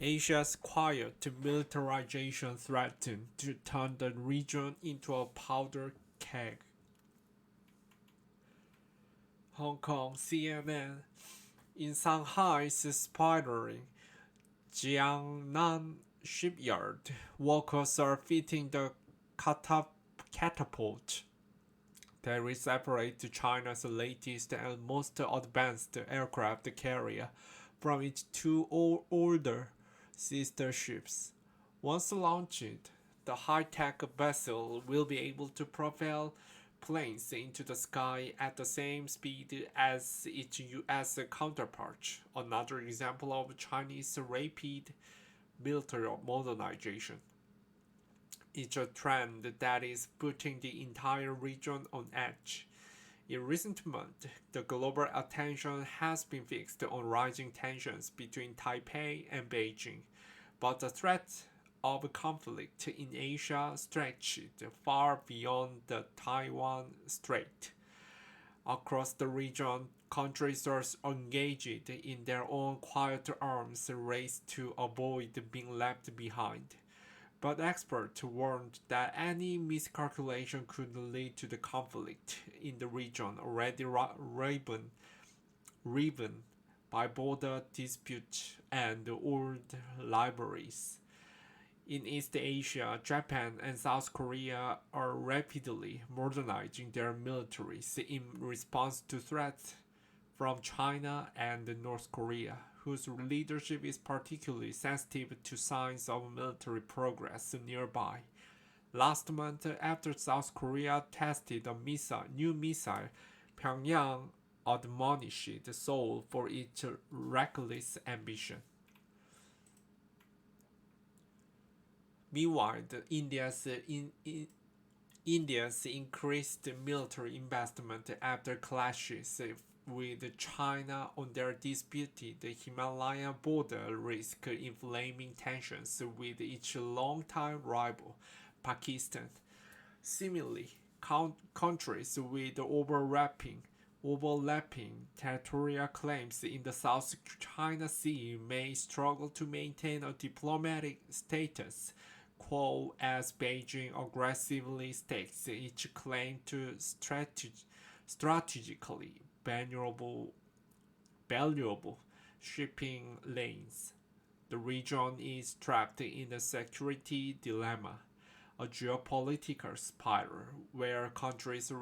Asia's quiet militarization threatened to turn the region into a powder keg. Hong Kong CNN. In Shanghai's spiraling Jiangnan shipyard, workers are fitting the catapult that will separate China's latest and most advanced aircraft carrier from its two older sister ships. Once launched, the high-tech vessel will be able to propel planes into the sky at the same speed as its US counterpart, another example of Chinese rapid military modernization. It's a trend that is putting the entire region on edge. In recent months, the global attention has been fixed on rising tensions between Taipei and Beijing, but the threat of conflict in Asia stretched far beyond the Taiwan Strait. Across the region, countries are engaged in their own quiet arms race to avoid being left behind. But experts warned that any miscalculation could lead to the conflict in the region already riven by border disputes and old rivalries. In East Asia, Japan and South Korea are rapidly modernizing their militaries in response to threats from China and North Korea, whose leadership is particularly sensitive to signs of military progress nearby. Last month, after South Korea tested a new missile, Pyongyang admonished Seoul for its reckless ambition. Meanwhile, India's increased military investment after clashes with China on their disputed Himalayan border risk inflaming tensions with its longtime rival, Pakistan. Similarly, countries with overlapping territorial claims in the South China Sea may struggle to maintain a diplomatic status quo as Beijing aggressively stakes its claim to strategically valuable shipping lanes. The region is trapped in a security dilemma, a geopolitical spiral where countries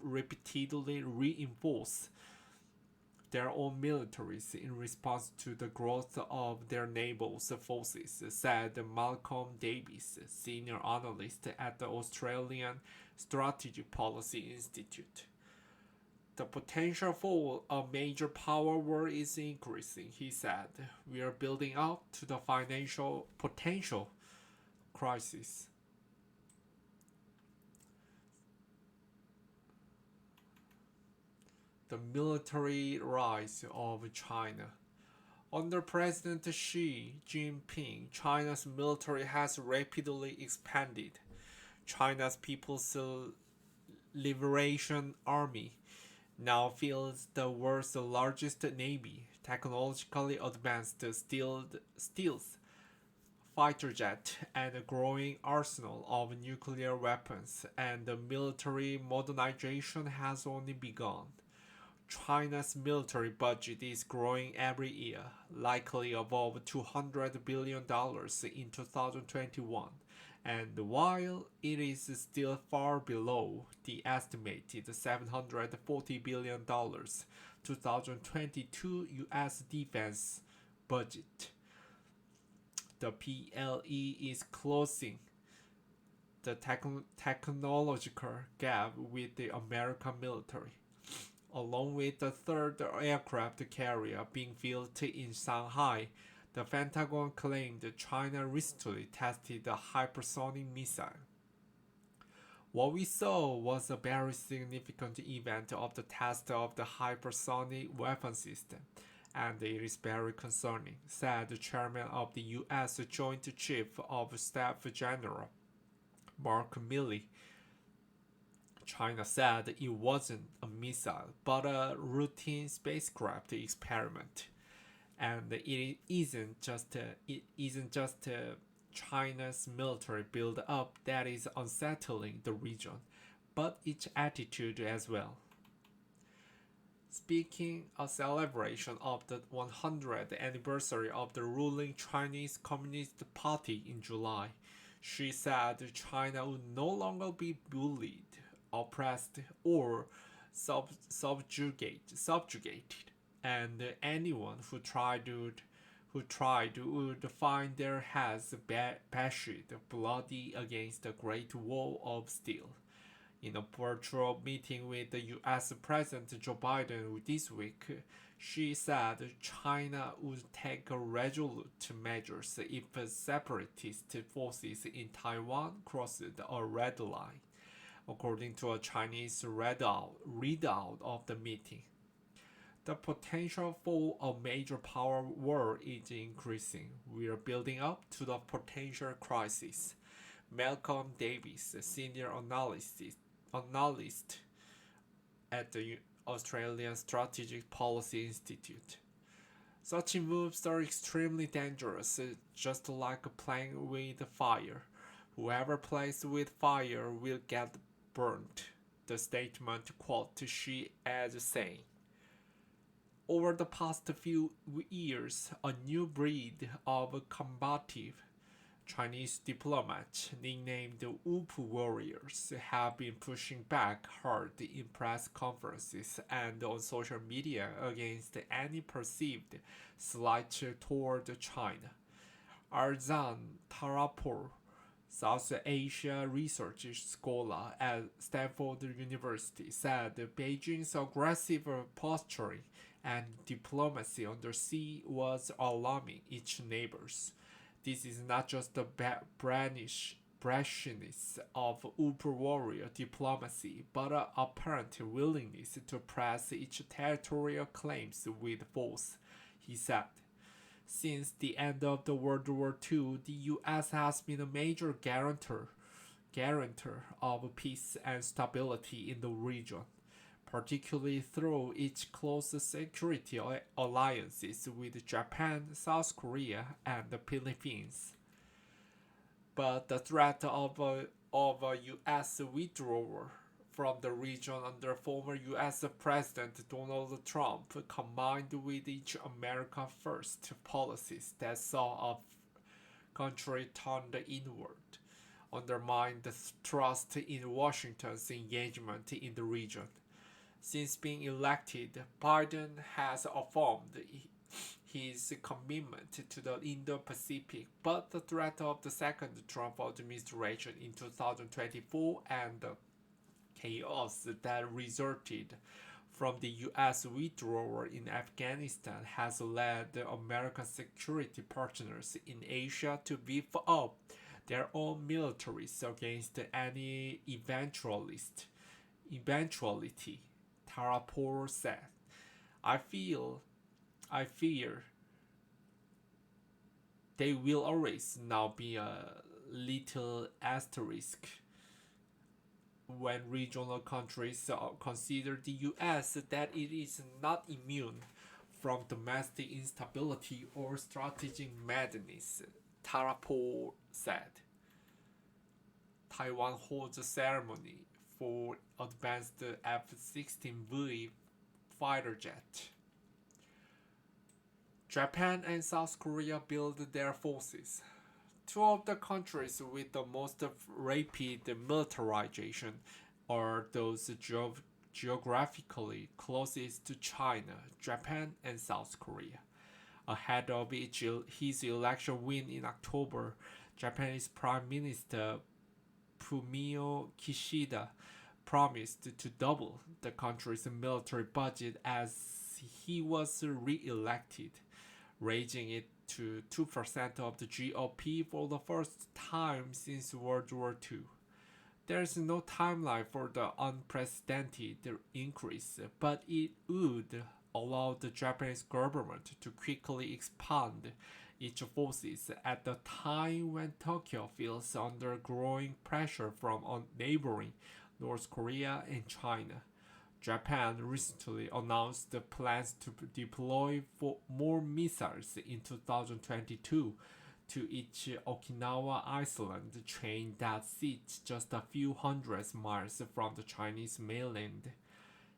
repeatedly reinforce their own militaries in response to the growth of their naval forces, said Malcolm Davis, senior analyst at the Australian Strategic Policy Institute. The potential for a major power war is increasing, he said. We are building up to the financial potential crisis. The military rise of China. Under President Xi Jinping, China's military has rapidly expanded. China's People's Liberation Army now fields the world's largest navy, technologically advanced stealth fighter jet, and a growing arsenal of nuclear weapons, and the military modernization has only begun. China's military budget is growing every year, likely above $200 billion in 2021, and while it is still far below the estimated $740 billion 2022 US defense budget, the PLE is closing the technological gap with the American military. Along with the third aircraft carrier being built in Shanghai, the Pentagon claimed China recently tested the hypersonic missile. What we saw was a very significant event of the test of the hypersonic weapon system, and it is very concerning, said the chairman of the U.S. Joint Chief of Staff General Mark Milley. China said it wasn't a missile, but a routine spacecraft experiment. And it isn't just China's military build-up that is unsettling the region, but its attitude as well. Speaking a celebration of the 100th anniversary of the ruling Chinese Communist Party in July, she said China would no longer be bullied, oppressed, or subjugated, and anyone who tried would find their heads bashed bloody against the Great Wall of Steel. In a virtual meeting with the US President Joe Biden this week, she said China would take resolute measures if separatist forces in Taiwan crossed a red line, according to a Chinese readout of the meeting. The potential for a major power war is increasing. We are building up to the potential crisis. Malcolm Davis, a senior analyst at the Australian Strategic Policy Institute. Such moves are extremely dangerous, just like playing with fire. Whoever plays with fire will get burnt. The statement quoted she as saying, over the past few years, a new breed of combative Chinese diplomats, nicknamed Whoop Warriors, have been pushing back hard in press conferences and on social media against any perceived slight toward China. Arzan Tarapur, South Asia research scholar at Stanford University, said Beijing's aggressive posturing and diplomacy under sea was alarming its neighbors. This is not just the brashness of uber warrior diplomacy, but an apparent willingness to press its territorial claims with force, he said. Since the end of the World War II, the US has been a major guarantor of peace and stability in the region, particularly through its close security alliances with Japan, South Korea, and the Philippines. But the threat of a U.S. withdrawal from the region under former U.S. President Donald Trump, combined with its America First policies that saw a country turned inward, undermined the trust in Washington's engagement in the region. Since being elected, Biden has affirmed his commitment to the Indo-Pacific, but the threat of the second Trump administration in 2024 and the chaos that resulted from the U.S. withdrawal in Afghanistan has led American security partners in Asia to beef up their own militaries against any eventuality, Tarapur said. I fear they will always now be a little asterisk when regional countries consider the US that it is not immune from domestic instability or strategic madness, Tarapur said. Taiwan holds a ceremony for advanced F-16V fighter jet. Japan and South Korea build their forces. Two of the countries with the most rapid militarization are those geographically closest to China, Japan and South Korea. Ahead of his election win in October, Japanese Prime Minister Fumio Kishida promised to double the country's military budget as he was re-elected, raising it to 2% of the GOP for the first time since World War II. There is no timeline for the unprecedented increase, but it would allow the Japanese government to quickly expand its forces at the time when Tokyo feels under growing pressure from neighboring North Korea and China. Japan recently announced the plans to deploy more missiles in 2022 to its Okinawa island chain that sits just a few hundred miles from the Chinese mainland.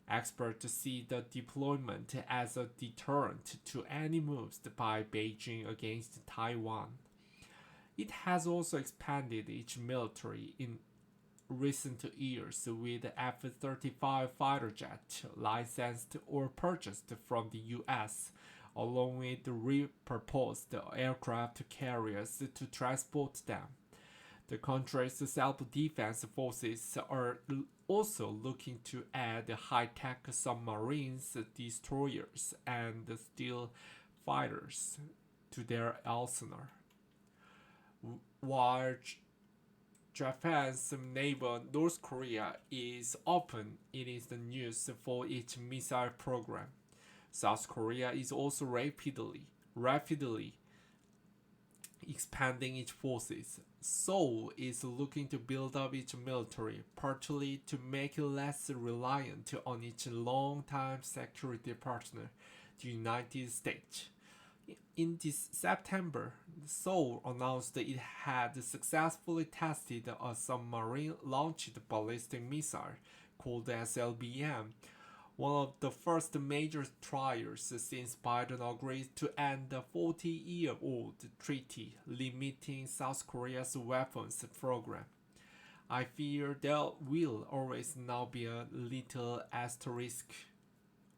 Experts see the deployment as a deterrent to any moves by Beijing against Taiwan. It has also expanded its military in recent years with F-35 fighter jet licensed or purchased from the US, along with repurposed aircraft carriers to transport them. The country's self-defense forces are also looking to add high-tech submarines, destroyers, and steel fighters to their arsenal. While Japan's neighbor North Korea is often in the news for its missile program, South Korea is also rapidly expanding its forces. Seoul is looking to build up its military, partly to make it less reliant on its longtime security partner, the United States. In this September, Seoul announced it had successfully tested a submarine-launched ballistic missile called SLBM, one of the first major trials since Biden agreed to end the 40-year-old treaty limiting South Korea's weapons program. I fear there will always now be a little asterisk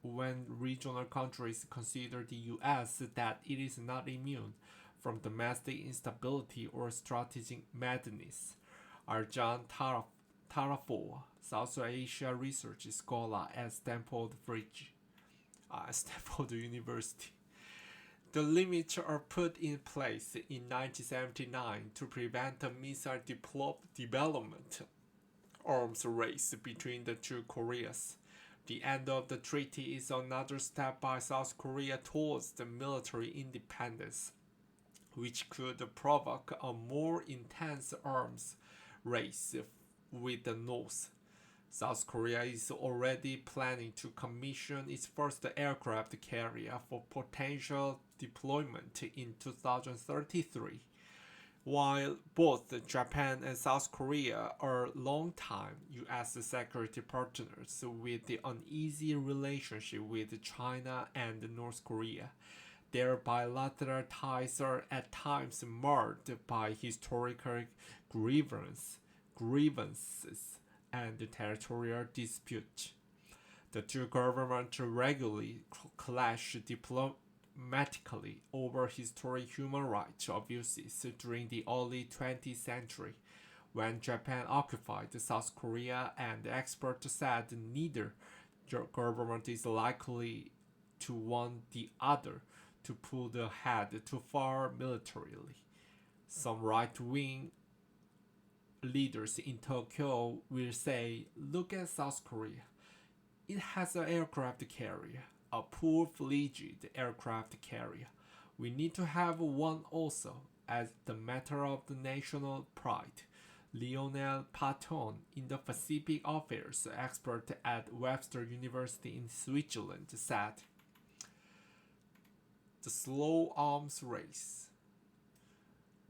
when regional countries consider the US that it is not immune from domestic instability or strategic madness. Arjan Tarafo, South Asia research scholar at Stanford University. The limits are put in place in 1979 to prevent a missile development arms race between the two Koreas. The end of the treaty is another step by South Korea towards the military independence, which could provoke a more intense arms race with the North. South Korea is already planning to commission its first aircraft carrier for potential deployment in 2033. While both Japan and South Korea are longtime U.S. security partners with the uneasy relationship with China and North Korea, their bilateral ties are at times marred by historical grievances and territorial disputes. The two governments regularly clash diplomatically over historic human rights abuses during the early 20th century, when Japan occupied South Korea, and experts said neither government is likely to want the other to pull ahead too far militarily. Some right-wing leaders in Tokyo will say, look at South Korea. It has an aircraft carrier, a full-fledged aircraft carrier. We need to have one also, as the matter of the national pride. Lionel Patton, Indo-Pacific Affairs expert at Webster University in Switzerland, said, the slow arms race.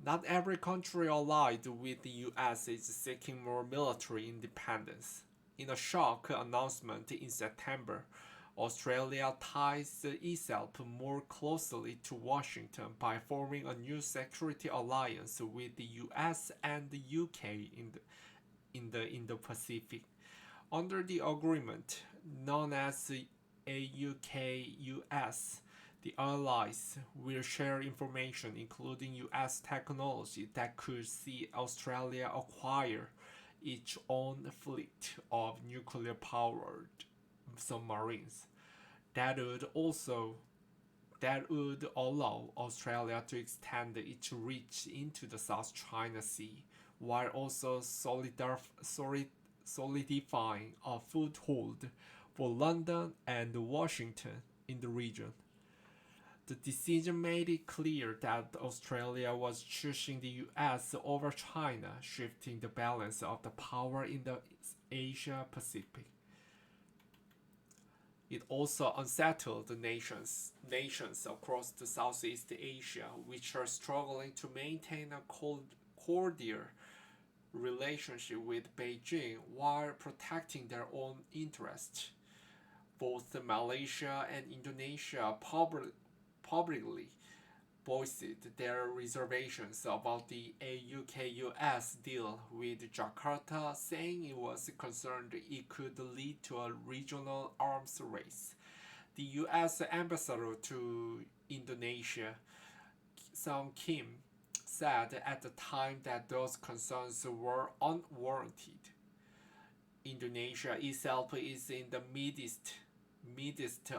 Not every country allied with the US is seeking more military independence. In a shock announcement in September, Australia ties itself more closely to Washington by forming a new security alliance with the US and the UK in the Indo-Pacific. Under the agreement, known as AUKUS, the allies will share information including US technology that could see Australia acquire its own fleet of nuclear-powered submarines. That would allow Australia to extend its reach into the South China Sea, while also solidifying a foothold for London and Washington in the region. The decision made it clear that Australia was choosing the US over China, shifting the balance of the power in the Asia Pacific. It also unsettled the nations across the Southeast Asia, which are struggling to maintain a cordial relationship with Beijing while protecting their own interests. Both Malaysia and Indonesia publicly voiced their reservations about the UK-US deal, with Jakarta saying it was concerned it could lead to a regional arms race. The US ambassador to Indonesia, Song Kim, said at the time that those concerns were unwarranted. Indonesia itself is in the midst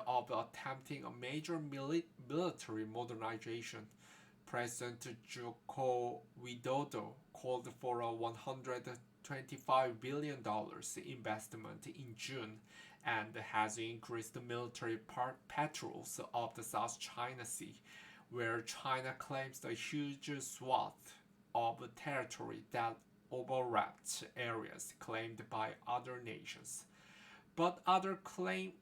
of attempting a major military modernization. President Joko Widodo called for a $125 billion investment in June and has increased military patrols of the South China Sea, where China claims a huge swath of territory that overlapped areas claimed by other nations. But other claiming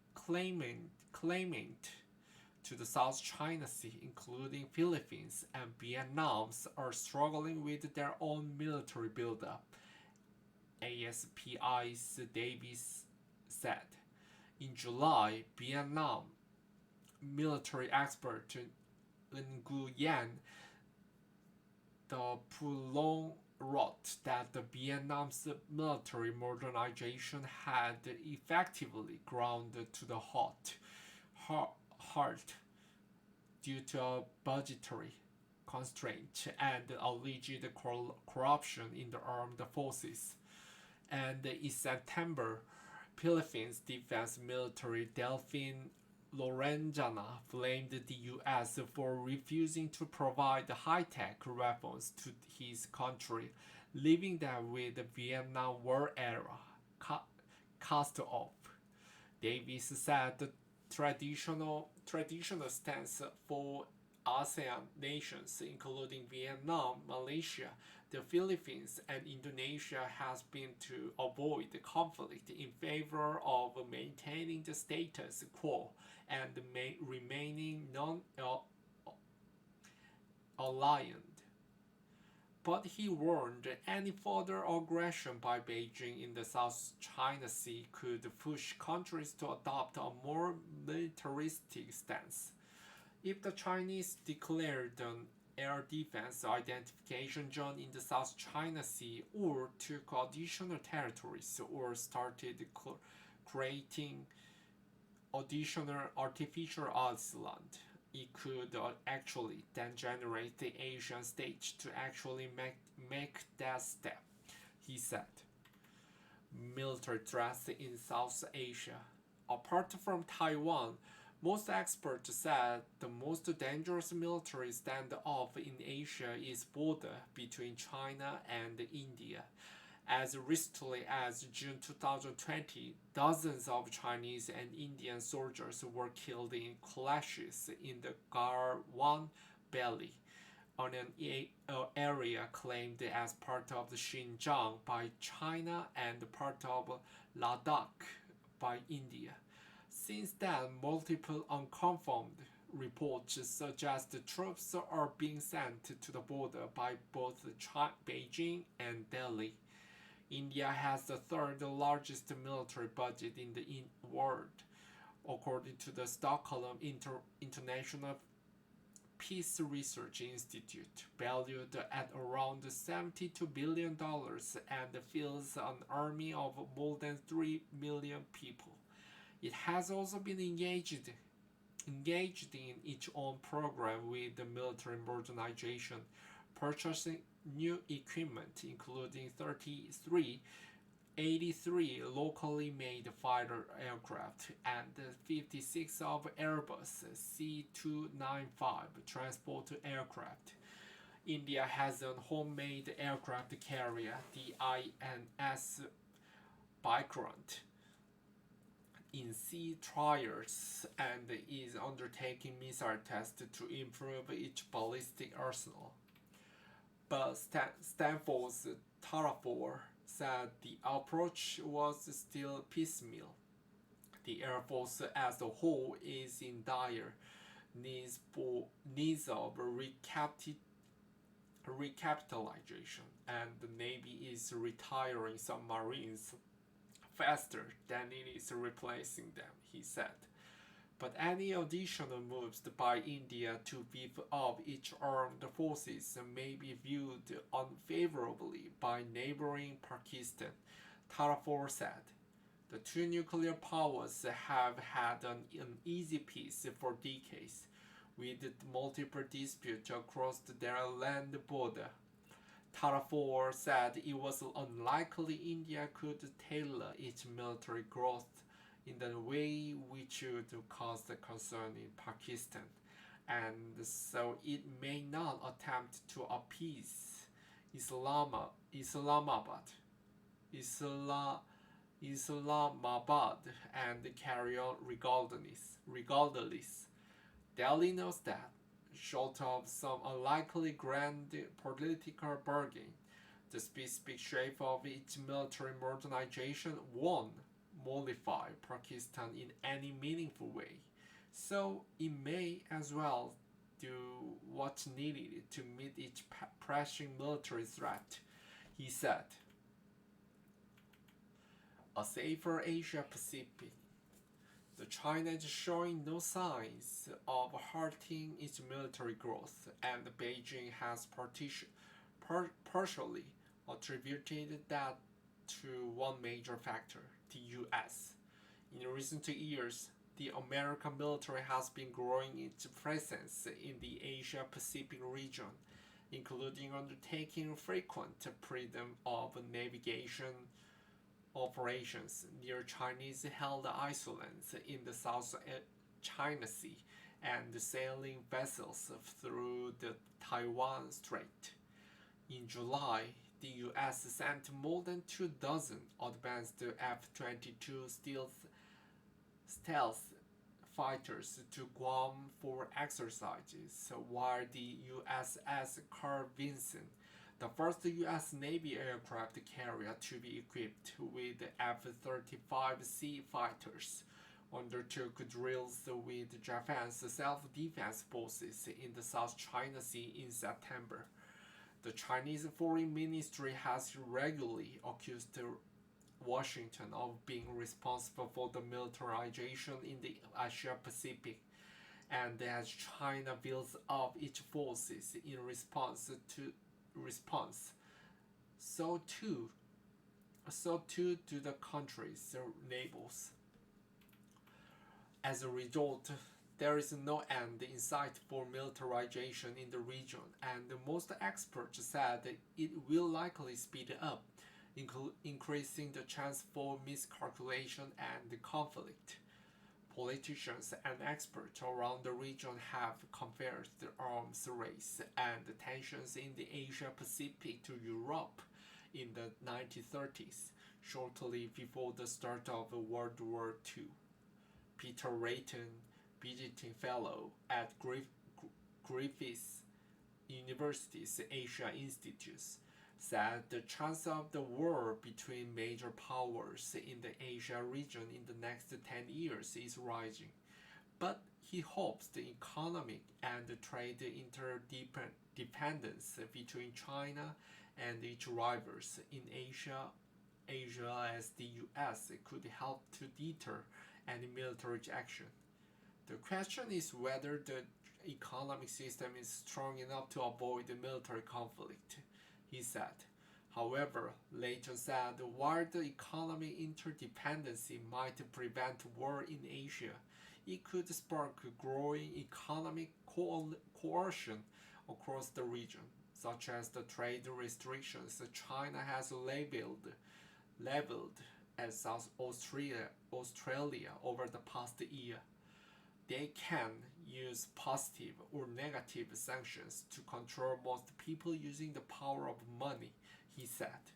to the South China Sea, including Philippines and Vietnam, are struggling with their own military buildup, ASPI's Davis said. In July, Vietnam military expert Nguyen the Pulong wrote that the Vietnam's military modernization had effectively ground to the halt due to a budgetary constraint and alleged corruption in the armed forces. And in September, Philippines defense military Delfin Lorenzana blamed the US for refusing to provide high-tech weapons to his country, leaving them with the Vietnam War era cast off. Davis said the traditional stance for ASEAN nations, including Vietnam, Malaysia, the Philippines, and Indonesia, has been to avoid conflict in favor of maintaining the status quo and remaining non-aligned. But he warned any further aggression by Beijing in the South China Sea could push countries to adopt a more militaristic stance. If the Chinese declared an air defense identification zone in the South China Sea, or took additional territories, or started creating additional artificial islands, it could actually then generate the Asian state to actually make that step, he said. Military threats in South Asia. Apart from Taiwan, most experts said the most dangerous military standoff in Asia is border between China and India. As recently as June 2020, dozens of Chinese and Indian soldiers were killed in clashes in the Garwan Valley, on an area claimed as part of the Xinjiang by China and part of Ladakh by India. Since then, multiple unconfirmed reports suggest the troops are being sent to the border by both Beijing and Delhi. India has the third largest military budget in the world, according to the Stockholm International Peace Research Institute, valued at around $72 billion and fields an army of more than 3 million people. It has also been engaged in its own program with the military modernization, purchasing new equipment, including 83 locally made fighter aircraft and 56 of Airbus C-295 transport aircraft. India has a homemade aircraft carrier, the INS Vikrant, in sea trials and is undertaking missile tests to improve its ballistic arsenal. But Stanford's Tarafor said the approach was still piecemeal. The Air Force as a whole is in dire needs of recapitalization, and the Navy is retiring some Marines faster than it is replacing them, he said. But any additional moves by India to beef up its armed forces may be viewed unfavorably by neighboring Pakistan, Tarafor said. The two nuclear powers have had an uneasy peace for decades, with multiple disputes across their land border. Tarafor said it was unlikely India could tailor its military growth in the way which would cause concern in Pakistan, and so it may not attempt to appease Islamabad, Islamabad and carry on regardless. Delhi knows that, short of some unlikely grand political bargain, the specific shape of its military modernization won't mollify Pakistan in any meaningful way, so it may as well do what's needed to meet its pressing military threat, he said. A safer Asia Pacific. The China is showing no signs of halting its military growth, and Beijing has partially attributed that to one major factor, the US. In recent years, the American military has been growing its presence in the Asia Pacific region, including undertaking frequent freedom of navigation operations near Chinese held islands in the South China Sea and sailing vessels through the Taiwan Strait. In July, the US sent more than 2 dozen advanced F-22 stealth fighters to Guam for exercises, while the USS Carl Vinson, the first U.S. Navy aircraft carrier to be equipped with F-35C fighters, undertook drills with Japan's self-defense forces in the South China Sea in September. The Chinese Foreign Ministry has regularly accused Washington of being responsible for the militarization in the Asia Pacific, and as China builds up its forces in response, so too do the country's navals. As a result, there is no end in sight for militarization in the region, and most experts said it will likely speed up, increasing the chance for miscalculation and conflict. Politicians and experts around the region have compared the arms race and the tensions in the Asia Pacific to Europe in the 1930s, shortly before the start of World War II. Peter Rayton, visiting fellow at Griffith University's Asia Institute, said the chance of the war between major powers in the Asia region in the next 10 years is rising, but he hopes the economic and trade interdependence between China and its rivals in Asia as the US could help to deter any military action. The question is whether the economic system is strong enough to avoid a military conflict, he said. However, Layton said while the economic interdependency might prevent war in Asia, it could spark growing economic coercion across the region, such as the trade restrictions China has leveled at South Australia over the past year. They can use positive or negative sanctions to control most people using the power of money, he said.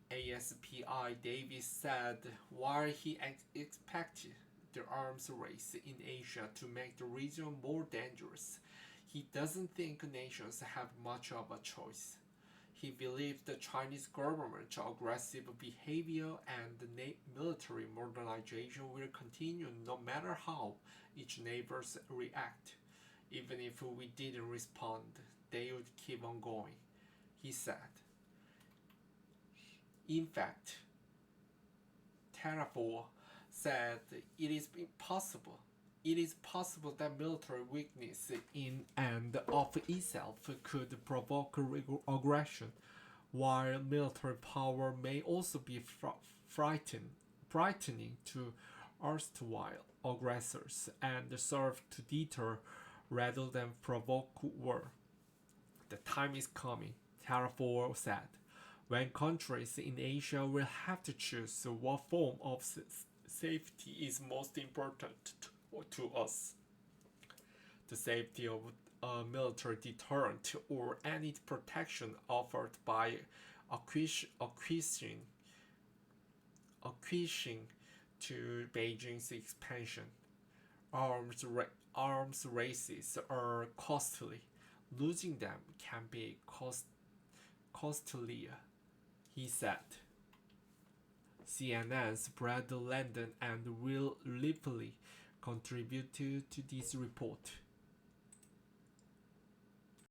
ASPI Davis said while he expected the arms race in Asia to make the region more dangerous, he doesn't think nations have much of a choice. He believes the Chinese government's aggressive behavior and military modernization will continue no matter how its neighbors react. Even if we didn't respond, they would keep on going, he said. In fact, Terrafor said it is possible that military weakness in and of itself could provoke aggression, while military power may also be frightening to erstwhile aggressors and serve to deter rather than provoke war. The time is coming, Terrafor said, when countries in Asia will have to choose what form of safety is most important to us: the safety of a military deterrent or any protection offered by acquiescing to Beijing's expansion. Arms races are costly. Losing them can be costlier, he said. CNN's Brad Landon and Will Ripley contributed to this report.